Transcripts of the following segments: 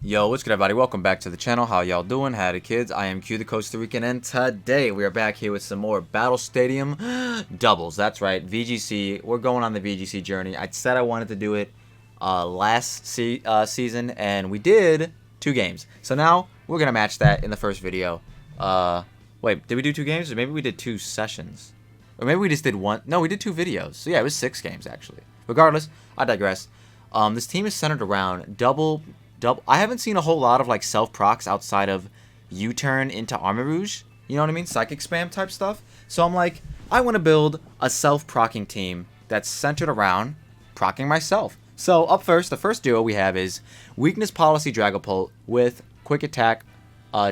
Yo, what's good everybody? Welcome back to the channel. How y'all doing? Howdy kids, I am QtheCostaRican and today we are back here with some more Battle Stadium doubles. That's right, VGC. We're going on the VGC journey. I said I wanted to do it last season and we did 2 games. So now we're going to match that in the first video. Wait, did we do 2 games? Or maybe we did 2 sessions. Or maybe we just did 1. No, we did 2 videos. So yeah, it was 6 games actually. Regardless, I digress. This team is centered around double. I haven't seen a whole lot of like self procs outside of U-turn into Armor Rouge. You know what I mean? Psychic spam type stuff. So I'm like, I want to build a self procking team that's centered around procking myself. So up first, the first duo we have is Weakness Policy Dragapult with Quick Attack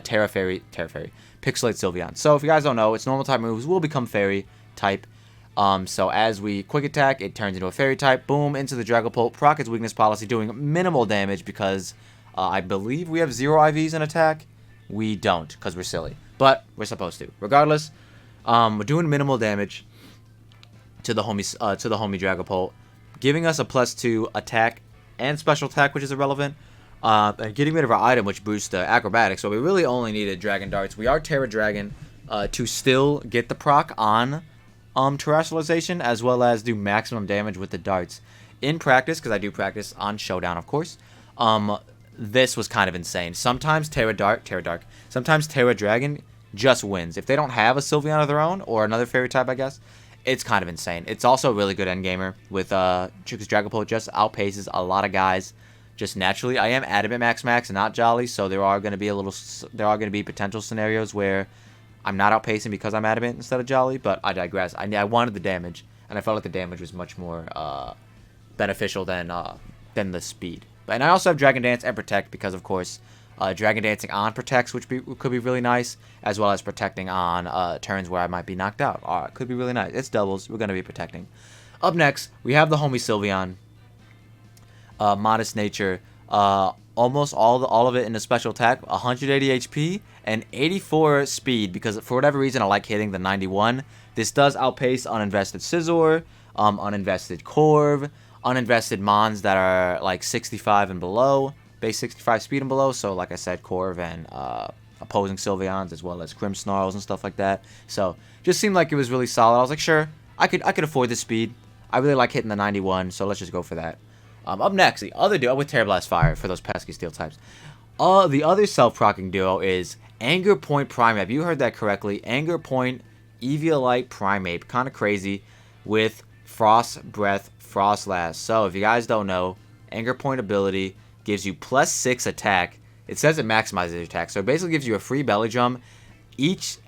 Terra Fairy, Pixelate Sylveon. So if you guys don't know, its normal type moves will become Fairy type. So as we quick attack, it turns into a fairy type. Boom, into the Dragapult. Proc its weakness policy, doing minimal damage because I believe we have 0 IVs in attack. We don't, because we're silly. But we're supposed to. Regardless, we're doing minimal damage to the homie Dragapult, giving us a +2 attack and special attack, which is irrelevant. And getting rid of our item, which boosts the acrobatics. So we really only needed Dragon Darts. We are Terra Dragon to still get the proc on terrestrialization, as well as do maximum damage with the darts. In practice, because I do practice on Showdown, of course, this was kind of insane. Sometimes sometimes Terra Dragon just wins. If they don't have a Sylveon of their own, or another fairy type, I guess, it's kind of insane. It's also a really good endgamer with because Dragapult just outpaces a lot of guys just naturally. I am Adamant Max and not Jolly, so there are going to be potential scenarios where I'm not outpacing because I'm Adamant instead of Jolly, but I digress. I wanted the damage, and I felt like the damage was much more beneficial than the speed. And I also have Dragon Dance and Protect because, of course, Dragon Dancing on protects, which could be really nice, as well as protecting on turns where I might be knocked out. Could be really nice. It's doubles. We're going to be protecting. Up next, we have the homie Sylveon. Modest nature. Almost all of it in a special attack, 180 HP and 84 speed, because for whatever reason I like hitting the 91. This does outpace uninvested Scizor, uninvested Corv, uninvested Mons that are like 65 and below, base 65 speed and below. So like I said, Corv and opposing Sylveons, as well as Grimmsnarls and stuff like that. So just seemed like it was really solid. I was like, sure, I could afford the speed. I really like hitting the 91, so let's just go for that. Up next, the other duo with Terra Blast Fire for those pesky steel types. The other self-procking duo is Anger Point Primeape. You heard that correctly. Anger Point Eviolite Primeape. Kind of crazy with Frost Breath, Frost Last. So if you guys don't know, Anger Point ability gives you +6 attack. It says it maximizes your attack. So it basically gives you a free belly drum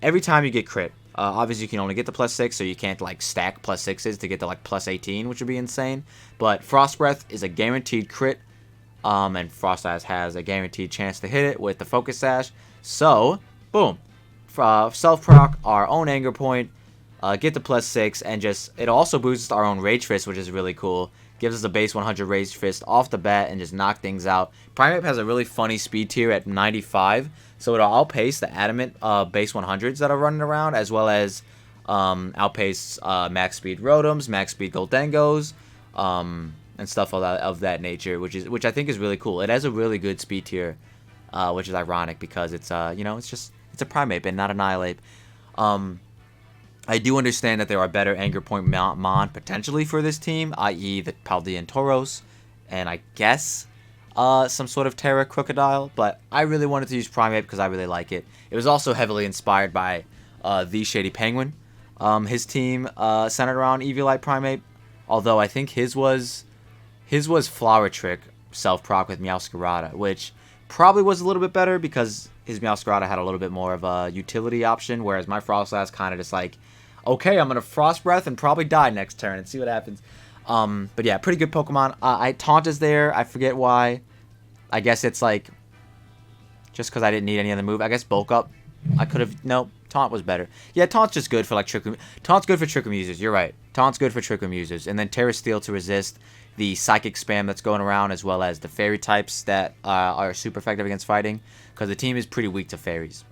every time you get crit. Obviously, you can only get the +6, so you can't like stack +6s to get to like +18, which would be insane. But Frost Breath is a guaranteed crit, and Frost Sash has a guaranteed chance to hit it with the Focus Sash. So, boom, self-proc our own Anger Point, get the +6, and it also boosts our own Rage Fist, which is really cool. Gives us a base 100 Rage Fist off the bat and just knock things out. Primeape has a really funny speed tier at 95. So it'll outpace the Adamant base 100s that are running around, as well as outpace max speed Rotoms, max speed Goldengos, and stuff of that nature, which I think is really cool. It has a really good speed tier, which is ironic because it's it's a Primeape and not Annihilate. I do understand that there are better Anger Point Mon potentially for this team, i.e. the Paldean Tauros, and I guess some sort of Terra Crocodile, but I really wanted to use Primeape because I really like it. It was also heavily inspired by the Shady Penguin. His team centered around Eviolite Primeape, although I think his was Flower Trick self-proc with Meowscarada, which probably was a little bit better because his Meowscarada had a little bit more of a utility option, whereas my Frostlass kind of just like, okay, I'm going to Frost Breath and probably die next turn and see what happens. But yeah, pretty good Pokemon. Taunt is there. I forget why. I guess it's like just because I didn't need any other move. I guess Bulk Up. I could have. No, Taunt was better. Yeah, Taunt's just good for like Taunt's good for Trick Room users. You're right. Taunt's good for Trick Room users. And then Terra Steel to resist the Psychic spam that's going around, as well as the Fairy types that are super effective against fighting, because the team is pretty weak to Fairies.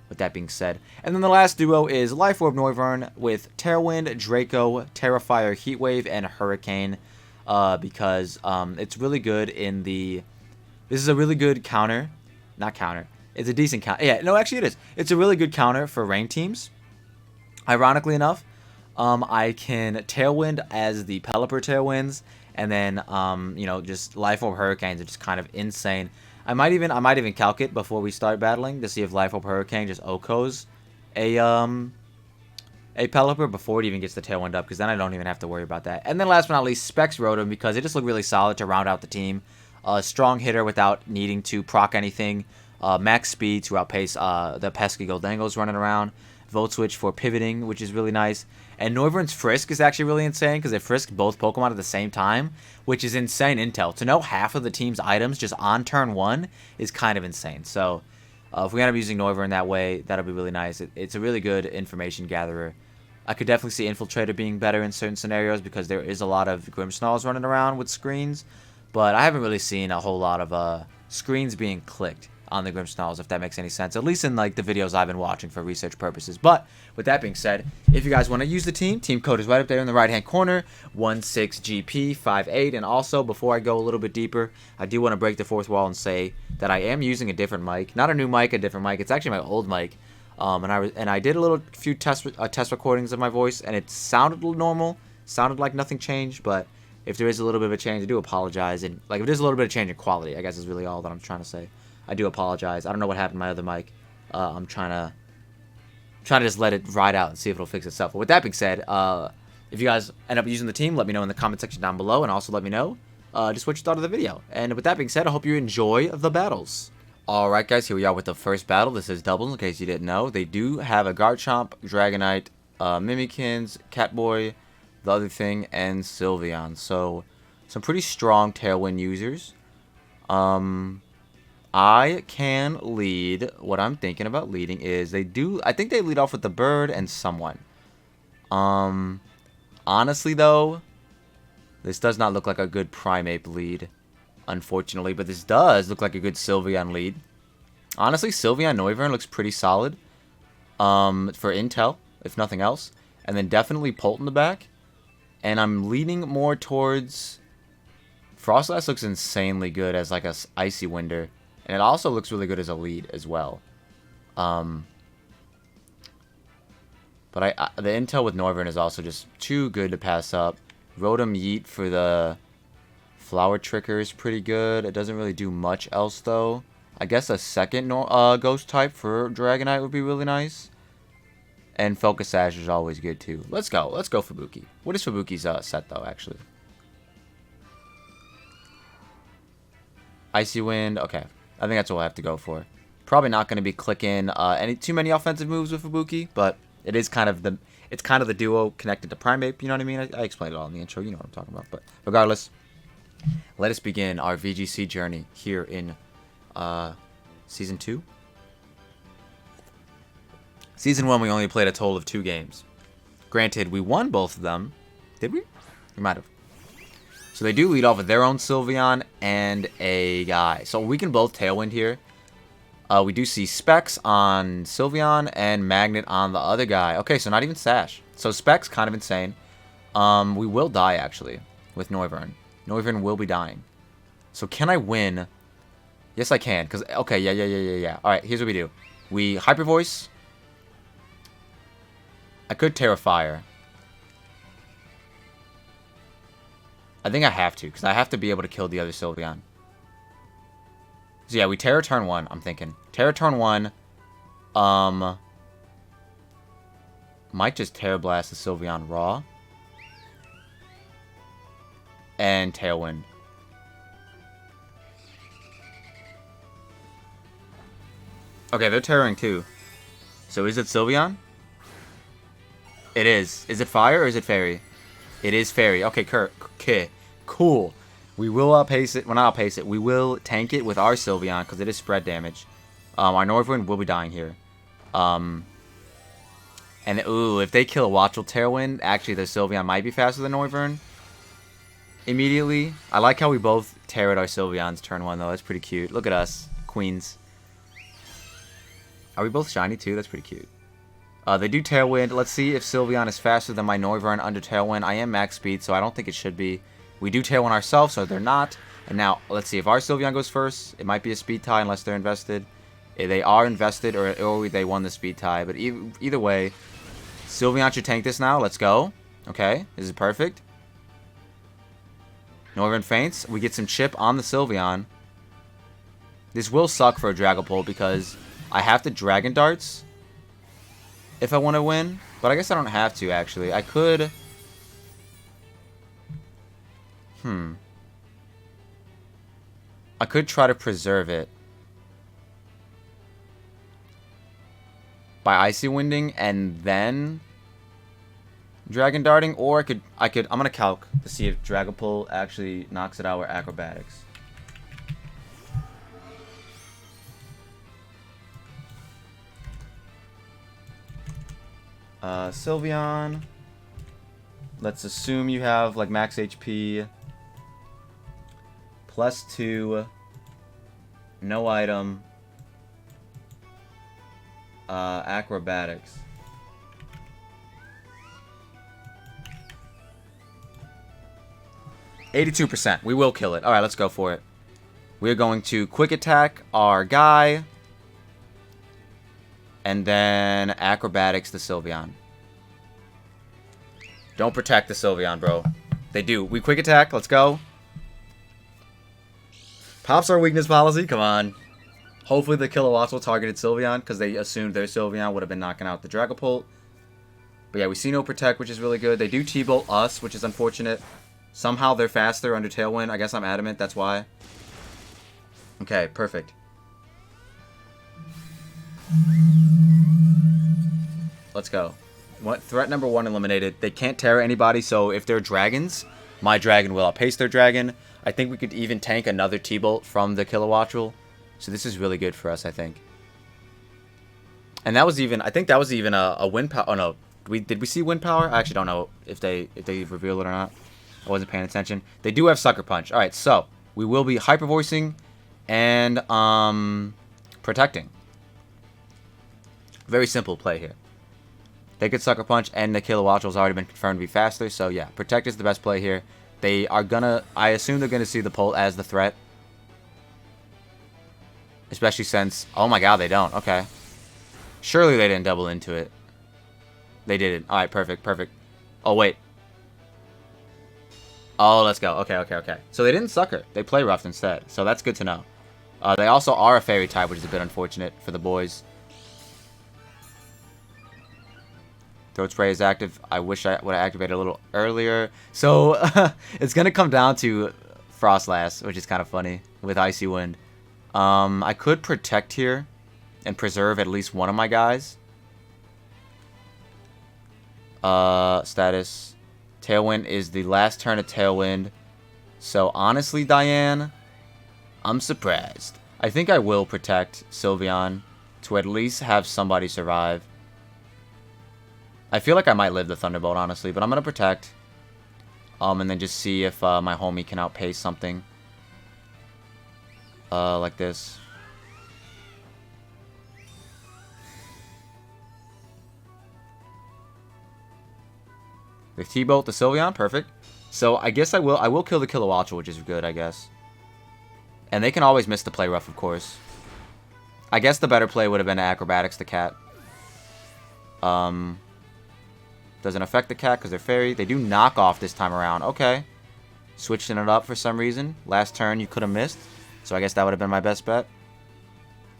With that being said. And then the last duo is Life Orb Noivern with Terrawind, Draco, Terrafire, Heatwave, and Hurricane. Because it's really good in the This is a really good counter. Not counter. It's a decent counter. Yeah, no, actually it is. It's a really good counter for ranked teams. Ironically enough, I can Tailwind as the Pelipper Tailwinds, and then you know, just Life Orb Hurricanes are just kind of insane. I might even calc it before we start battling to see if Life Orb Hurricane just OHKOs a Pelipper before it even gets the Tailwind up, because then I don't even have to worry about that. And then last but not least, Specs Rotom, because it just looked really solid to round out the team. Strong hitter without needing to proc anything. Max speed to outpace the pesky Goldangos running around. Volt Switch for pivoting, which is really nice. And Noivern's Frisk is actually really insane, because it frisked both Pokemon at the same time, which is insane intel. To know half of the team's items just on turn 1 is kind of insane. So if we end up using Noivern that way, that'll be really nice. It's a really good information gatherer. I could definitely see Infiltrator being better in certain scenarios, because there is a lot of Grimmsnarls running around with screens. But I haven't really seen a whole lot of screens being clicked on the Grimmsnarls, if that makes any sense. At least in like the videos I've been watching for research purposes. But with that being said, if you guys want to use the team code is right up there in the right hand corner, 16GP58. And also, before I go a little bit deeper, I do want to break the fourth wall and say that I am using a different mic. Not a new mic, a different mic. It's actually my old mic. And I did a few test recordings of my voice, and it sounded normal, sounded like nothing changed. But if there is a little bit of a change, I do apologize. And like if there's a little bit of change in quality, I guess is really all that I'm trying to say. I do apologize. I don't know what happened to my other mic. I'm trying to just let it ride out and see if it'll fix itself. But with that being said, if you guys end up using the team, let me know in the comment section down below, and also let me know just what you thought of the video. And with that being said, I hope you enjoy the battles. Alright guys, here we are with the first battle. This is doubles, in case you didn't know. They do have a Garchomp, Dragonite, Mimikins, Catboy, the other thing, and Sylveon. So, some pretty strong Tailwind users. I can lead. What I'm thinking about leading is I think they lead off with the bird and someone. Honestly though, this does not look like a good Primeape lead, unfortunately, but this does look like a good Sylveon lead. Honestly, Sylveon Noivern looks pretty solid for intel, if nothing else. And then definitely Polt in the back. And I'm leaning more towards Frostlass. Looks insanely good as like a Icy Winder. And it also looks really good as a lead as well. But the intel with Noivern is also just too good to pass up. Rotom Yeet for the Flower Tricker is pretty good. It doesn't really do much else though. I guess a second Ghost type for Dragonite would be really nice. And Focus Sash is always good too. Let's go Fubuki. What is Fubuki's set though, actually? Icy Wind, okay. I think that's what we'll have to go for. Probably not going to be clicking too many offensive moves with Fubuki, but it is kind of the duo connected to Primeape, you know what I mean? I explained it all in the intro, you know what I'm talking about. But regardless, let us begin our VGC journey here in Season 2. Season 1, we only played a total of 2 games. Granted, we won both of them. Did we? We might have. So they do lead off with their own Sylveon and a guy. So we can both Tailwind here. We do see Specs on Sylveon and Magnet on the other guy. Okay, so not even Sash. So Specs, kind of insane. We will die, actually, with Noivern. Noivern will be dying. So can I win? Yes, I can. Because, okay, yeah. Alright, here's what we do. We Hyper Voice. I could Terra Fire. I think I have to, because I have to be able to kill the other Sylveon. So yeah, we Terra turn 1, I'm thinking. Terra turn 1. Might just Terra Blast the Sylveon raw. And Tailwind. Okay, they're Terraing too. So is it Sylveon? It is. Is it Fire or is it Fairy? It is Fairy. Okay, cool. We will outpace it. Well, not outpace it. We will tank it with our Sylveon because it is spread damage. Our Noivern will be dying here. And, ooh, if they kill a Watchel Tailwind, actually the Sylveon might be faster than Noivern. Immediately. I like how we both tear at our Sylveons turn 1, though. That's pretty cute. Look at us. Queens. Are we both shiny, too? That's pretty cute. They do Tailwind. Let's see if Sylveon is faster than my Noivern under Tailwind. I am max speed, so I don't think it should be. We do Tailwind ourselves, so they're not. And now, let's see. If our Sylveon goes first, it might be a speed tie unless they're invested. If they are invested, or they won the speed tie. But either way, Sylveon should tank this now. Let's go. Okay, this is perfect. Northern Feints. We get some chip on the Sylveon. This will suck for a Dragapult because I have to Dragon Darts if I want to win. But I guess I don't have to, actually. I could... I could try to preserve it by Icy Winding and then Dragon Darting, or I'm gonna calc to see if Dragapult actually knocks it out with Acrobatics. Sylveon. Let's assume you have like max HP. +2. No item. Acrobatics. %. We will kill it. Alright, let's go for it. We're going to quick attack our guy. And then acrobatics the Sylveon. Don't protect the Sylveon, bro. They do. We quick attack. Let's go. Pops our weakness policy. Come on. Hopefully the Kilowattrel targeted Sylveon because they assumed their Sylveon would have been knocking out the Dragapult. But yeah, we see no protect, which is really good. They do T-Bolt us, which is unfortunate. Somehow they're faster under Tailwind. I guess I'm adamant. That's why. Okay, perfect. Let's go. Threat number 1 eliminated. They can't tear anybody, so if they're dragons, my dragon will outpace their dragon. I think we could even tank another T-Bolt from the Kilowattrel. So this is really good for us, I think. And that was even, I think that was even a wind power. Oh no, did we see wind power? I actually don't know if they revealed it or not. I wasn't paying attention. They do have Sucker Punch. All right, so we will be Hyper Voicing and protecting. Very simple play here. They could Sucker Punch, and the Kilowattrel's already been confirmed to be faster. So yeah, Protect is the best play here. They are gonna, I assume they're gonna see the Pult as the threat. Especially since, oh my god, they don't. Okay. Surely they didn't double into it. They didn't. Alright, perfect, perfect. Oh, wait. Oh, let's go. Okay, okay, okay. So they didn't Sucker. They play Rough instead. So that's good to know. They also are a Fairy type, which is a bit unfortunate for the boys. Throat Spray is active. I wish I would have activated a little earlier. So, it's going to come down to Frostlass, which is kind of funny, with Icy Wind. I could Protect here and preserve at least one of my guys. Status. Tailwind is the last turn of Tailwind. So, honestly, Diane, I'm surprised. I think I will Protect Sylveon to at least have somebody survive. I feel like I might live the Thunderbolt, honestly, but I'm going to Protect. And then just see if my homie can outpace something. Like this. With T-Bolt the Sylveon, perfect. So I guess I will kill the Kilowattrel, which is good, I guess. And they can always miss the play rough, of course. I guess the better play would have been Acrobatics the cat. Doesn't affect the cat because they're fairy. They do knock off this time around. Okay. Switching it up for some reason. Last turn you could have missed. So I guess that would have been my best bet.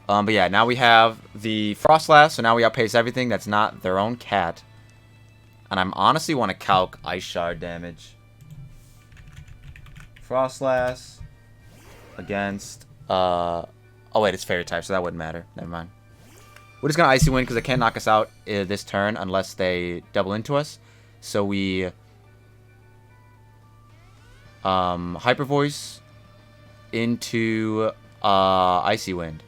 But yeah, now we have the Frostlass. So now we outpace everything that's not their own cat. And I honestly want to calc Ice Shard damage. Frostlass against... oh wait, it's fairy type, so that wouldn't matter. Never mind. We're just going to Icy Wind because they can't knock us out this turn unless they double into us. So we Hyper Voice into Icy Wind.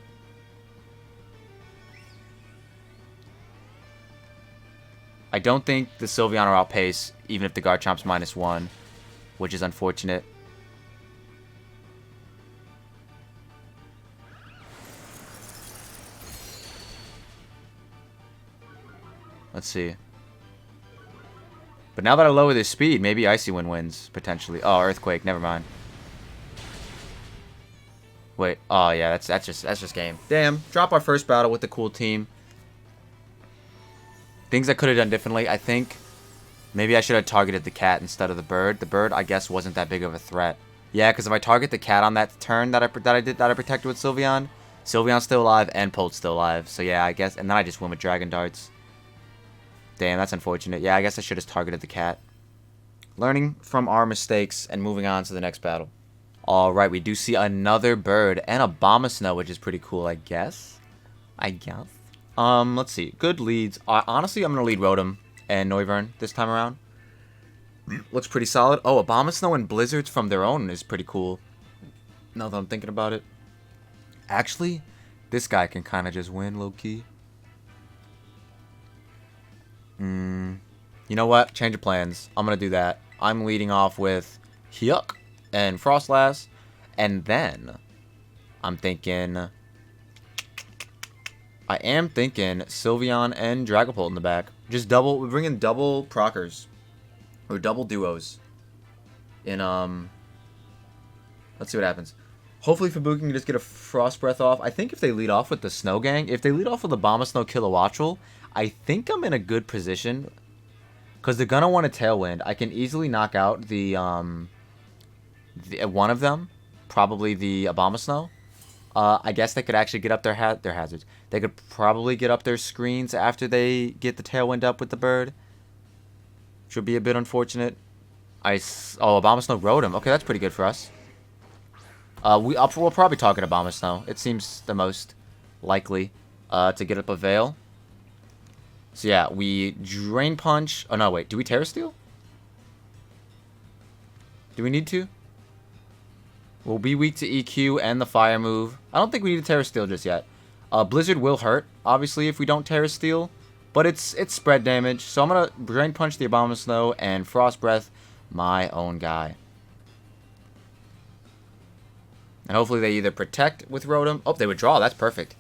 I don't think the Sylveon will outpace even if the Garchomp's -1, which is unfortunate. Let's see. But now that I lower this speed, maybe Icy Wind wins, potentially. Oh, Earthquake, never mind. Wait. Oh, yeah, that's just game. Damn. Drop our first battle with the cool team. Things I could have done differently. I think maybe I should have targeted the cat instead of the bird. The bird, I guess, wasn't that big of a threat. Yeah, because if I target the cat on that turn that I protected with Sylveon, Sylveon's still alive and Polt's still alive. So yeah, I guess, and then I just win with Dragon Darts. Damn, that's unfortunate. Yeah, I guess I should have targeted the cat. Learning from our mistakes and moving on to the next battle. Alright, we do see another bird and a Abomasnow, which is pretty cool, I guess. Let's see. Good leads. Honestly, I'm going to lead Rotom and Noivern this time around. Looks pretty solid. Oh, Abomasnow and Blizzards from their own is pretty cool. Now that I'm thinking about it. Actually, this guy can kind of just win, low-key. You know what? Change of plans. I'm going to do that. I'm leading off with Hyuk and Frostlass. And then I'm thinking... I am thinking Sylveon and Dragapult in the back. Just double... We're bringing double Procers. Or double duos. In, let's see what happens. Hopefully Fubuki can just get a Frost Breath off. I think if they lead off with the Snow Gang... If they lead off with the Abomasnow Kilowattrel... I think I'm in a good position. Because they're going to want a Tailwind. I can easily knock out the one of them. Probably the Abomasnow. I guess they could actually get up their hazards. They could probably get up their screens after they get the Tailwind up with the bird. Which would be a bit unfortunate. Abomasnow Rotom. Okay, that's pretty good for us. We'll probably target Abomasnow. It seems the most likely to get up a Veil. So yeah, we Drain Punch. Oh no, wait. Do we Terra Steel? Do we need to? We'll be weak to EQ and the Fire move. I don't think we need to Terra Steel just yet. Blizzard will hurt, obviously, if we don't Terra Steel. But it's spread damage. So I'm going to Drain Punch the Abomasnow and Frost Breath my own guy. And hopefully they either protect with Rotom. Oh, they would draw. That's perfect.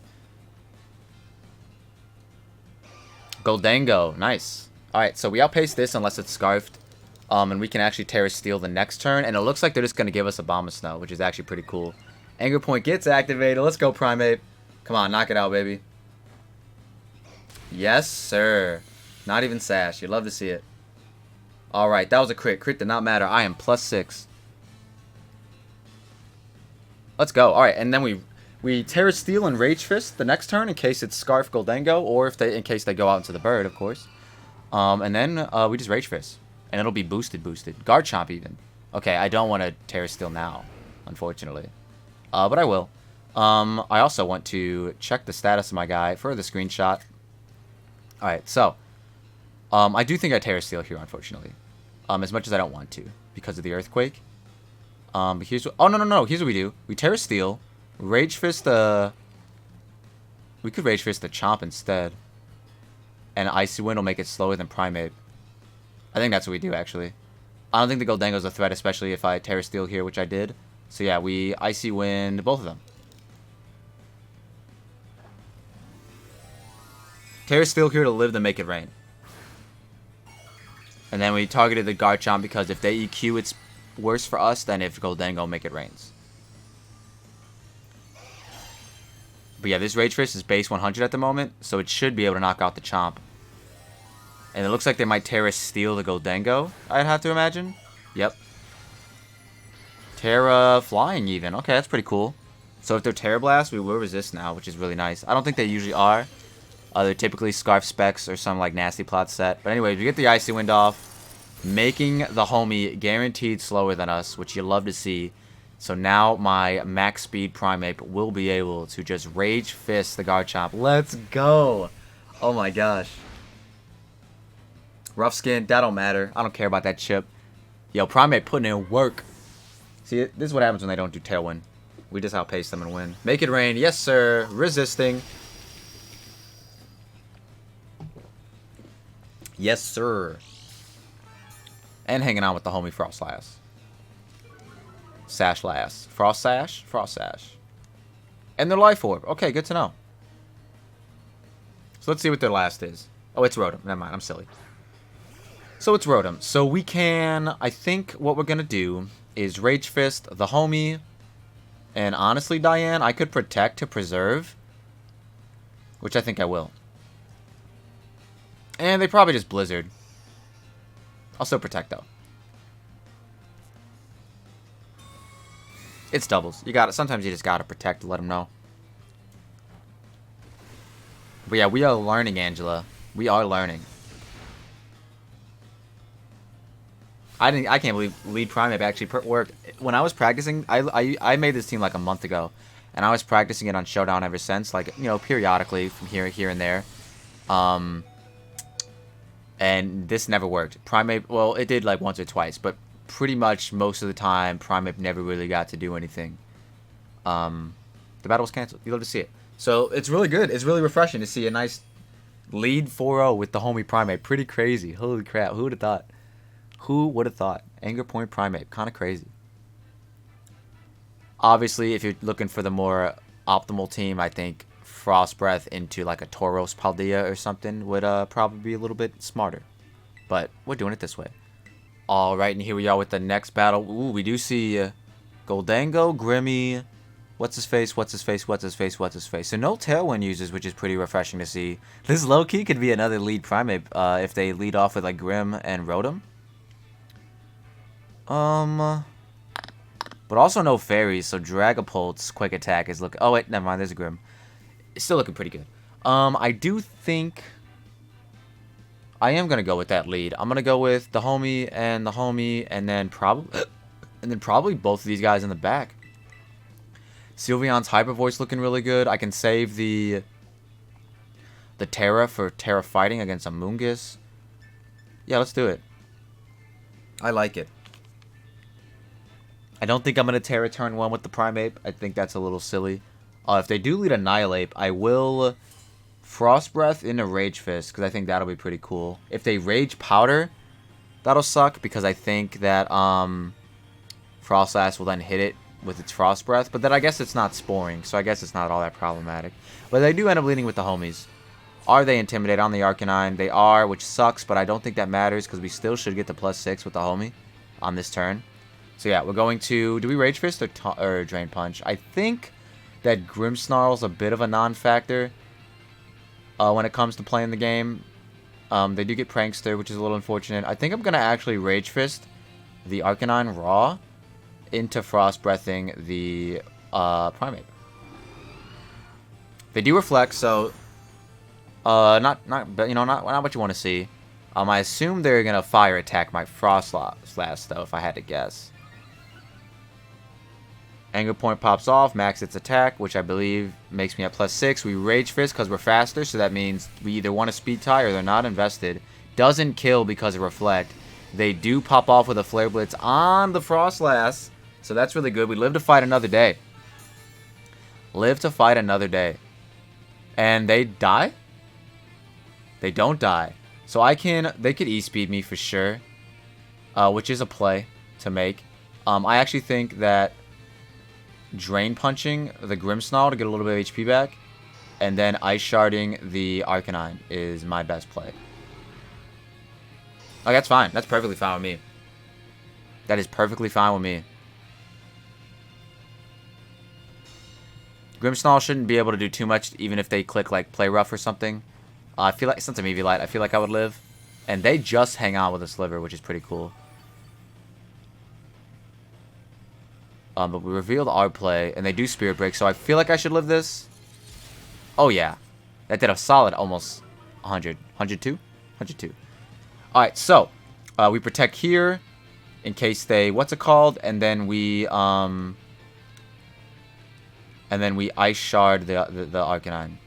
Goldango. Nice. Alright, so we outpace this unless it's Scarfed. And we can actually Terra Steel the next turn. And it looks like they're just going to give us Abomasnow, which is actually pretty cool. Anger Point gets activated. Let's go, Primeape. Come on, knock it out, baby. Yes, sir. Not even Sash. You'd love to see it. Alright, that was a crit. Crit did not matter. I am +6. Let's go. Alright, and then we Terra Steel and Rage Fist the next turn in case it's Scarf Goldango, or in case they go out into the bird, of course. And then we just Rage Fist. And it'll be boosted. Garchomp even. Okay, I don't want to Terra Steel now, unfortunately. But I will. I also want to check the status of my guy for the screenshot. Alright, so. I do think I Terra Steel here, unfortunately. As much as I don't want to, because of the Earthquake. But here's what... Oh, no. Here's what we do. We Terra Steel. Rage Fist the... We could Rage Fist the Chomp instead. And Icy Wind will make it slower than Primeape. I think that's what we do, actually. I don't think the Goldango's a threat, especially if I Terra Steel here, which I did. So yeah, we Icy Wind both of them. Terra Steel here to live to make it rain. And then we targeted the Garchomp because if they EQ, it's worse for us than if Goldango make it rains. But yeah, this Rage Fist is base 100 at the moment, so it should be able to knock out the Chomp. And it looks like they might Terra Steel the Goldango, I'd have to imagine. Yep. Terra Flying even. Okay, that's pretty cool. So if they're Terra Blast, we will resist now, which is really nice. I don't think they usually are. They're typically Scarf Specs or some like Nasty Plot set. But anyways, we get the Icy Wind off, making the homie guaranteed slower than us, which you love to see. So now my max speed Primeape will be able to just Rage Fist the Garchomp. Let's go! Oh my gosh. Rough skin, that don't matter. I don't care about that chip. Yo, Primeape putting in work. See, this is what happens when they don't do Tailwind. We just outpace them and win. Make it rain. Yes, sir. Resisting. Yes, sir. And hanging out with the homie Frostlass. Sashlass. Frost Sash? Frost Sash. And their Life Orb. Okay, good to know. So let's see what their last is. Oh, it's Rotom. Never mind, I'm silly. So it's Rotom. So we can... I think what we're going to do is Rage Fist the homie. And honestly, Diane, I could protect to preserve, which I think I will. And they probably just Blizzard. I'll still protect, though. It's doubles. You got it. Sometimes you just gotta protect to let them know. But yeah, we are learning, Angela. We are learning. I can't believe lead Primeape actually worked. When I was practicing, I made this team like a month ago, and I was practicing it on Showdown ever since, like, you know, periodically from here and there. And this never worked. Primeape, well, it did like once or twice, but pretty much most of the time, Primeape never really got to do anything. The battle was canceled. You love to see it. So it's really good. It's really refreshing to see a nice lead 4-0 with the homie Primeape. Pretty crazy. Holy crap. Who would have thought? Who would have thought? Anger Point Primeape. Kind of crazy. Obviously, if you're looking for the more optimal team, I think Frost Breath into like a Tauros Paldea or something would probably be a little bit smarter. But we're doing it this way. Alright, and here we are with the next battle. Ooh, we do see Goldango, Grimmy, what's his face. So no Tailwind users, which is pretty refreshing to see. This low-key could be another lead Primeape if they lead off with like Grim and Rotom. But also no fairies, so Dragapult's quick attack is looking... Oh, wait, never mind, there's a Grim. It's still looking pretty good. I do think... I am going to go with that lead. I'm going to go with the homie, and then probably both of these guys in the back. Sylveon's Hyper Voice looking really good. I can save the Terra for Terra fighting against Amoonguss. Yeah, let's do it. I like it. I don't think I'm going to Terra turn 1 with the Primeape. I think that's a little silly. If they do lead Annihilape, I will Frost Breath into Rage Fist, because I think that'll be pretty cool. If they Rage Powder, that'll suck, because I think that Frostlass will then hit it with its Frost Breath. But then I guess it's not Sporing, so I guess it's not all that problematic. But they do end up leading with the homies. Are they Intimidate on the Arcanine? They are, which sucks, but I don't think that matters, because we still should get the +6 with the homie on this turn. So yeah, we're going to... Do we Rage Fist or Drain Punch? I think that Grimmsnarl's a bit of a non-factor when it comes to playing the game. They do get Prankster, which is a little unfortunate. I think I'm going to actually Rage Fist the Arcanine Raw into Frost Breathing the Primeape. They do reflect, so not what you want to see. I assume they're going to Fire Attack my Frostlass, though, if I had to guess. Anger Point pops off, max its attack, which I believe makes me at +6. We Rage Fist because we're faster, so that means we either want a Speed Tie or they're not invested. Doesn't kill because of Reflect. They do pop off with a Flare Blitz on the Frostlass, so that's really good. We live to fight another day. Live to fight another day. And they die? They don't die. So they could E-Speed me for sure, which is a play to make. I actually think that Drain Punching the Grimmsnarl to get a little bit of HP back, and then Ice Sharding the Arcanine is my best play. Oh, that's fine. That's perfectly fine with me. That is perfectly fine with me. Grimmsnarl shouldn't be able to do too much, even if they click like Play Rough or something. I feel like, since I'm Eviolite, I feel like I would live. And they just hang on with a Sliver, which is pretty cool. But we revealed our play, and they do Spirit Break, so I feel like I should live this. Oh, yeah. That did a solid almost 100. 102? 102. Alright, so we protect here in case they... What's it called? And then we... And then we Ice Shard the Arcanine.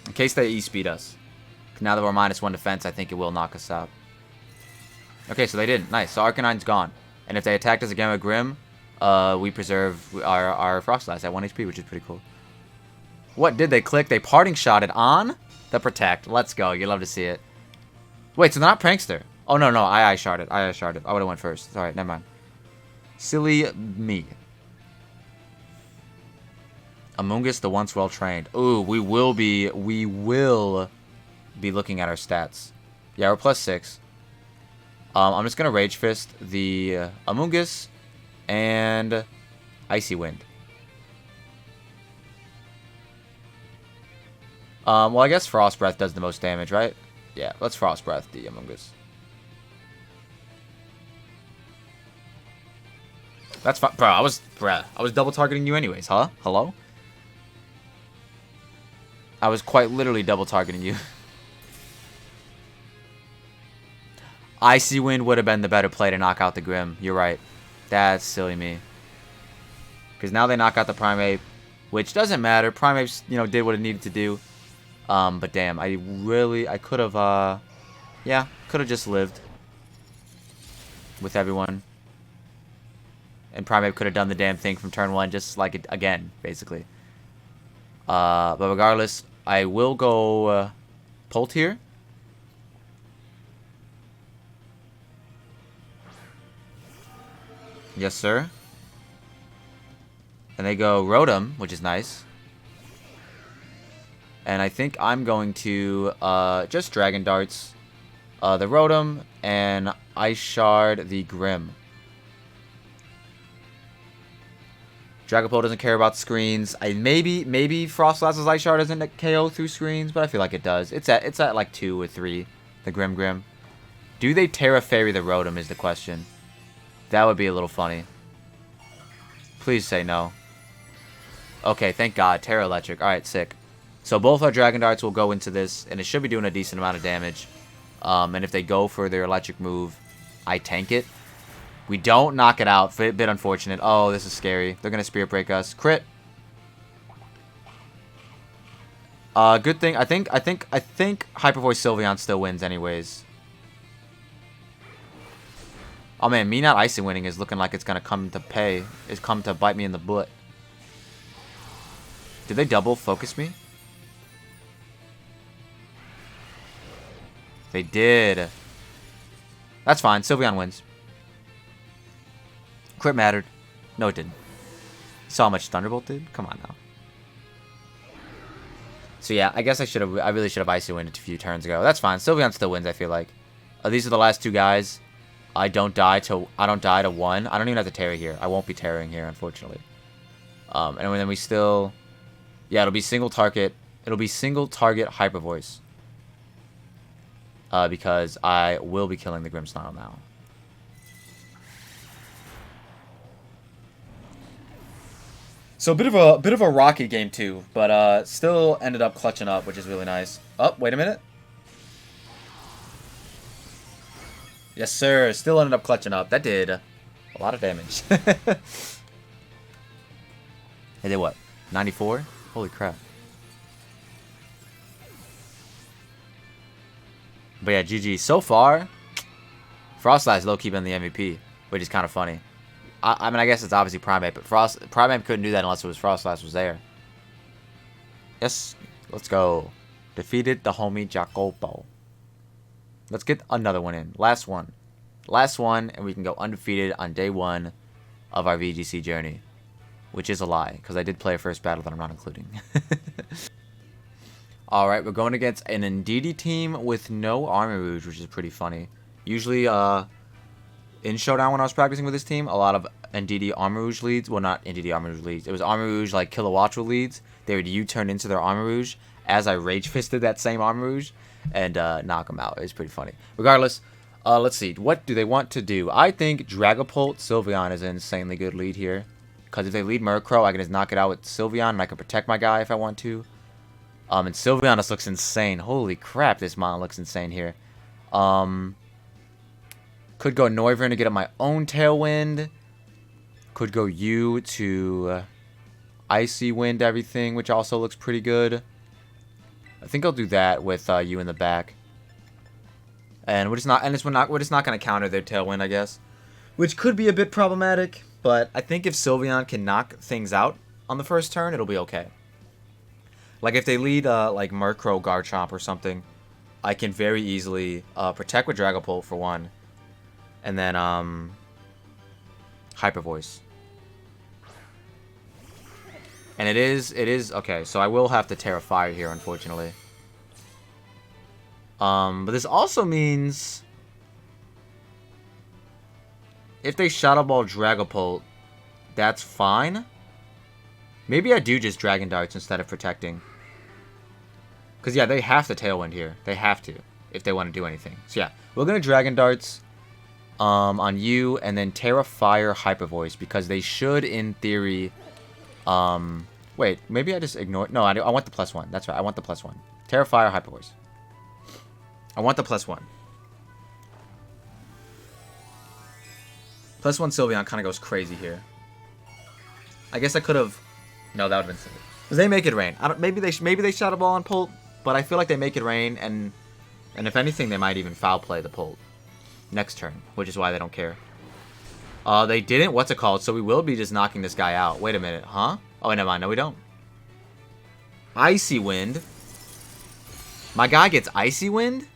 In case they E-Speed us. Now that we're -1 defense, I think it will knock us out. Okay, so they didn't. Nice. So Arcanine's gone. And if they attacked us again with Grim, we preserve our Frostlass at 1 HP, which is pretty cool. What did they click? They Parting Shotted on the Protect. Let's go. You love to see it. Wait, so they're not Prankster. Oh, no. I Ice Sharded. I would have went first. Alright, never mind. Silly me. Amoonguss, the once well-trained. Ooh, we will be looking at our stats. Yeah, we're +6. I'm just gonna Rage Fist the Amoonguss and Icy Wind. Well, I guess Frost Breath does the most damage, right? Yeah, let's Frost Breath the Amoonguss. That's fine. Bro, I was double targeting you anyways, huh? Hello? I was quite literally double targeting you. Icy Wind would have been the better play to knock out the Grim. You're right. That's silly me. Because now they knock out the Primeape, which doesn't matter. Primeape, you know, did what it needed to do. But damn, I could have, yeah, could have just lived with everyone. And Primeape could have done the damn thing from turn 1, just like it again, basically. But regardless, I will go Polt here. Yes, sir. And they go Rotom, which is nice. And I think I'm going to just Dragon Darts the Rotom and Ice Shard the Grim. Dragapult doesn't care about screens. Maybe Frostlass's Ice Shard doesn't KO through screens, but I feel like it does. It's at like 2 or 3. The Grim. Do they Terra Fairy the Rotom is the question. That would be a little funny. Please say no. Okay, thank God. Terra Electric. Alright, sick. So both our Dragon Darts will go into this, and it should be doing a decent amount of damage. And if they go for their electric move, I tank it. We don't knock it out. A bit unfortunate. Oh, this is scary. They're going to Spirit Break us. Crit. Good thing. I think Hyper Voice Sylveon still wins anyways. Oh man, me not Icy winning is looking like it's going to come to pay. It's come to bite me in the butt. Did they double focus me? They did. That's fine. Sylveon wins. Crit mattered. No, it didn't. You saw how much Thunderbolt did? Come on now. So yeah, I guess I really should have Icy Wind a few turns ago. That's fine. Sylveon still wins, I feel like. These are the last 2 guys. I don't die to 1. I don't even have to Terra here. I won't be Terraing here, unfortunately. And then we still... Yeah, it'll be single target. It'll be single target Hyper Voice. Because I will be killing the Grimmsnarl now. So a bit of a rocky game too, but still ended up clutching up, which is really nice. Oh, wait a minute. Yes, sir. Still ended up clutching up. That did a lot of damage. They did what? 94? Holy crap. But yeah, GG. So far, Frostlass low-key been the MVP, which is kind of funny. I mean, I guess it's obviously Primeape, but Primeape couldn't do that unless it was Frostlass was there. Yes, let's go. Defeated the homie Jacopo. Let's get another one in. Last one. Last one, and we can go undefeated on day 1 of our VGC journey. Which is a lie, because I did play a first battle that I'm not including. Alright, we're going against an Indeedee team with no Armarouge, which is pretty funny. Usually, in Showdown when I was practicing with this team, a lot of Indeedee Armarouge leads, well not Indeedee Armarouge leads, it was Armarouge like Kilowattrel leads, they would U-turn into their Armarouge as I Rage Fisted that same Armarouge and knock them out. It was pretty funny. Regardless, let's see, what do they want to do? I think Dragapult Sylveon is an insanely good lead here, because if they lead Murkrow, I can just knock it out with Sylveon and I can protect my guy if I want to. And Sylveon just looks insane. Holy crap, this mon looks insane here. Could go Noivern to get up my own Tailwind. Could go Yooo to Icy Wind everything, which also looks pretty good. I think I'll do that with Yooo in the back. And we're just not going to counter their Tailwind, I guess. Which could be a bit problematic, but I think if Sylveon can knock things out on the first turn, it'll be okay. Like if they lead like Murkrow Garchomp or something, I can very easily protect with Dragapult for 1. And then, Hyper Voice. And it is, okay, so I will have to Terra Fire here, unfortunately. But this also means if they Shadow Ball Dragapult, that's fine. Maybe I do just Dragon Darts instead of protecting. Because, yeah, they have to Tailwind here. They have to, if they want to do anything. So, yeah, we're going to Dragon Darts on you, and then Terra Fire Hyper Voice, because they should, in theory... wait, maybe I just ignore... No, I want the +1. That's right, I want the +1. Terra Fire Hyper Voice. I want the +1. +1 Sylveon kind of goes crazy here. I guess I could have... No, that would have been silly. Because they make it rain. Maybe they Shadow Ball on Pult, but I feel like they make it rain, and if anything, they might even foul play the Pult next turn, which is why they don't care. They didn't. What's it called? So we will be just knocking this guy out. Wait a minute, huh? Oh, never mind. No, we don't. Icy Wind. My guy gets Icy Wind?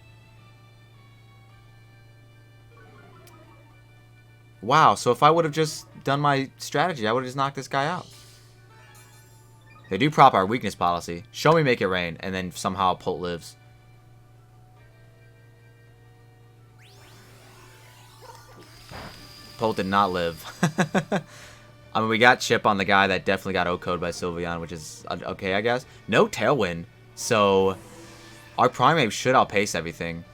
Wow, so if I would have just done my strategy, I would have just knocked this guy out. They do prop our weakness policy. Show me make it rain, and then somehow Pult lives. Pult did not live. I mean, we got Chip on the guy that definitely got O-Code by Sylveon, which is okay, I guess. No Tailwind, so our Primeape should outpace everything.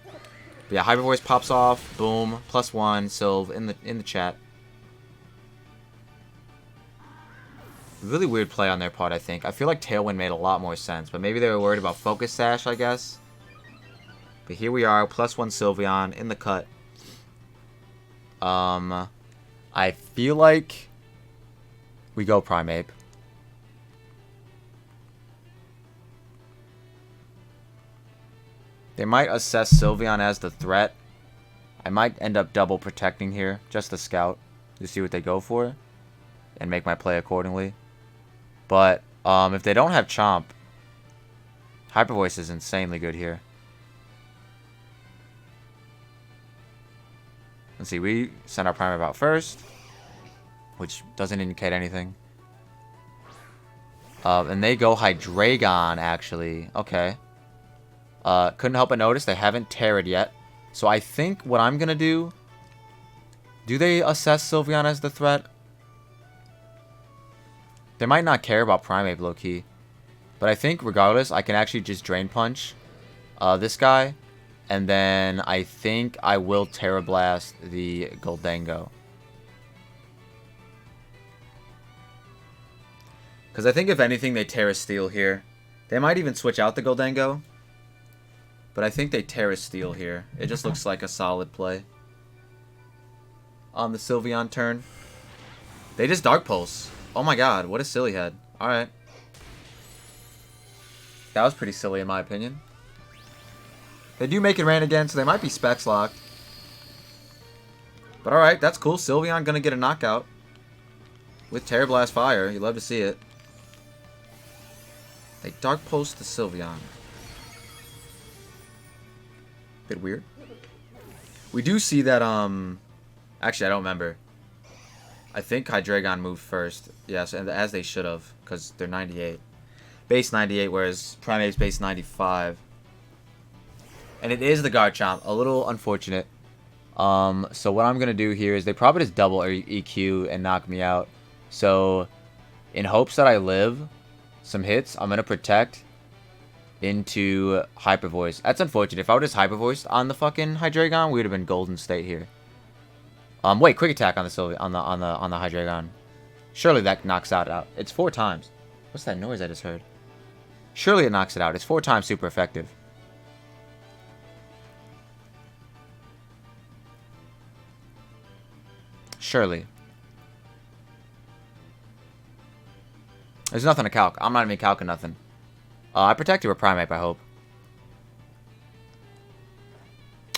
But yeah, Hyper Voice pops off. Boom. +1. Sylve in the chat. Really weird play on their part, I think. I feel like Tailwind made a lot more sense, but maybe they were worried about Focus Sash, I guess. But here we are, +1 Sylveon in the cut. I feel like we go Primeape. They might assess Sylveon as the threat. I might end up double protecting here, just to scout, to see what they go for, and make my play accordingly. But if they don't have Chomp, Hyper Voice is insanely good here. Let's see, we send our Primeape out first, which doesn't indicate anything. And they go Hydreigon, actually. Okay. Couldn't help but notice they haven't Terra'd yet. So I think what I'm going to do... Do they assess Sylveon as the threat? They might not care about Primeape, low-key. But I think, regardless, I can actually just Drain Punch this guy. And then I think I will Terra Blast the Goldango. Because I think, if anything, they Terra Steel here. They might even switch out the Goldango. But I think they Terra Steel here. It just looks like a solid play. On the Sylveon turn. They just Dark Pulse. Oh my god, what a silly head. Alright. That was pretty silly in my opinion. They do make it rain again, so they might be Specs locked. But alright, that's cool. Sylveon gonna get a knockout. With Terra Blast Fire. You love to see it. They Dark Pulse the Sylveon. Bit weird. We do see that, actually, I don't remember. I think Hydreigon moved first. Yes, and as they should have, because they're 98. Base 98, whereas Primeape's base 95. And it is the Garchomp. A little unfortunate. So what I'm going to do here is they probably just double EQ and knock me out. So, in hopes that I live some hits, I'm going to protect into Hyper Voice. That's unfortunate. If I would just Hyper Voiced on the fucking Hydreigon, we would have been golden state here. Wait, quick attack on the Hydreigon. Surely that knocks it out. It's 4 times. What's that noise I just heard? Surely it knocks it out. It's 4 times super effective. Surely. There's nothing to calc. I'm not even calcing nothing. I protected with Primeape, I hope.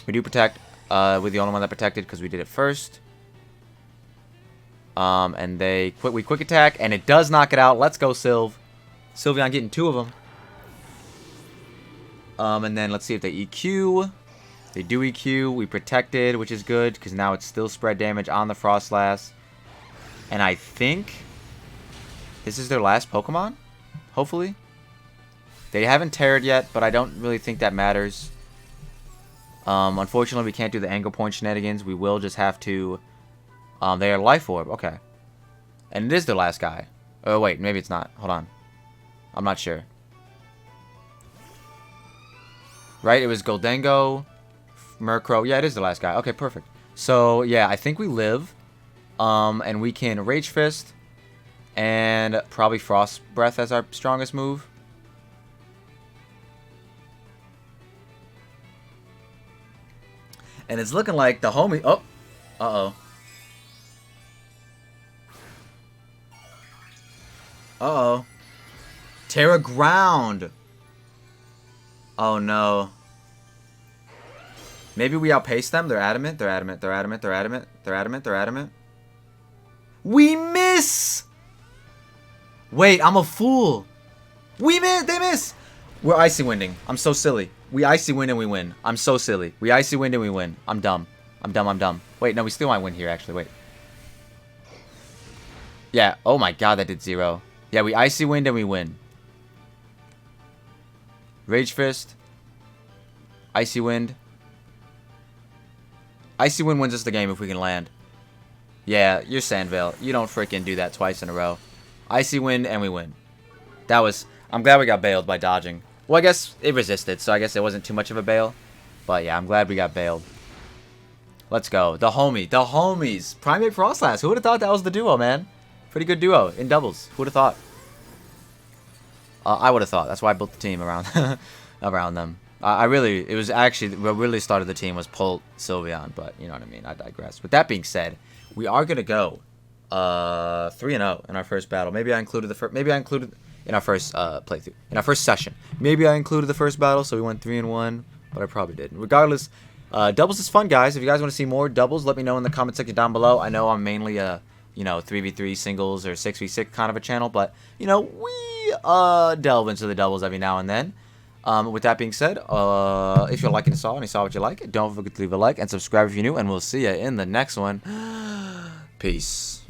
We do protect. We're the only one that protected because we did it first. And we quick attack, and it does knock it out. Let's go, Sylve. Sylveon getting 2 of them. And then let's see if they EQ. They do EQ. We protected, which is good because now it's still spread damage on the Frostlass. And I think this is their last Pokemon, hopefully. They haven't Terra'd yet, but I don't really think that matters. Unfortunately, we can't do the Anger Point shenanigans. We will just have to... they are Life Orb. Okay. And it is the last guy. Oh, wait. Maybe it's not. Hold on. I'm not sure. Right? It was Goldengo, Murkrow. Yeah, it is the last guy. Okay, perfect. So, yeah, I think we live. And we can Rage Fist. And probably Frost Breath as our strongest move. And it's looking like the homie... Oh. Uh-oh. Uh-oh. Terra Ground. Oh, no. Maybe we outpace them. They're adamant. They're adamant. They're adamant. They're adamant. They're adamant. They're adamant. We miss! Wait, I'm a fool. We miss! They miss! We're Icy Winding. I'm so silly. We Icy Wind and we win. I'm so silly. We Icy Wind and we win. I'm dumb. I'm dumb. I'm dumb. Wait, no, we still might win here, actually. Wait. Yeah. Oh, my God. That did 0. Yeah, we Icy Wind and we win. Rage Fist. Icy Wind. Icy Wind wins us the game if we can land. Yeah, you're Sandvale. You don't freaking do that twice in a row. Icy Wind and we win. That was... I'm glad we got bailed by dodging. Well, I guess it resisted, so I guess it wasn't too much of a bail. But yeah, I'm glad we got bailed. Let's go. The homie. The homies. Primeape Frostlass. Who would have thought that was the duo, man? Pretty good duo in doubles. Who would have thought? I would have thought. That's why I built the team around around them. It was actually, what really started the team was Polt, Sylveon, but you know what I mean. I digress. With that being said, we are going to go 3-0 in our first battle. Maybe I included in our first playthrough, in our first session. Maybe I included the first battle, so we went 3-1, but I probably didn't. Regardless, doubles is fun, guys. If you guys want to see more doubles, let me know in the comment section down below. I know I'm mainly a 3v3 singles or 6v6 kind of a channel, but we delve into the doubles every now and then. With that being said, if you're liking this all and you saw what you like, don't forget to leave a like and subscribe if you're new, and we'll see you in the next one. Peace.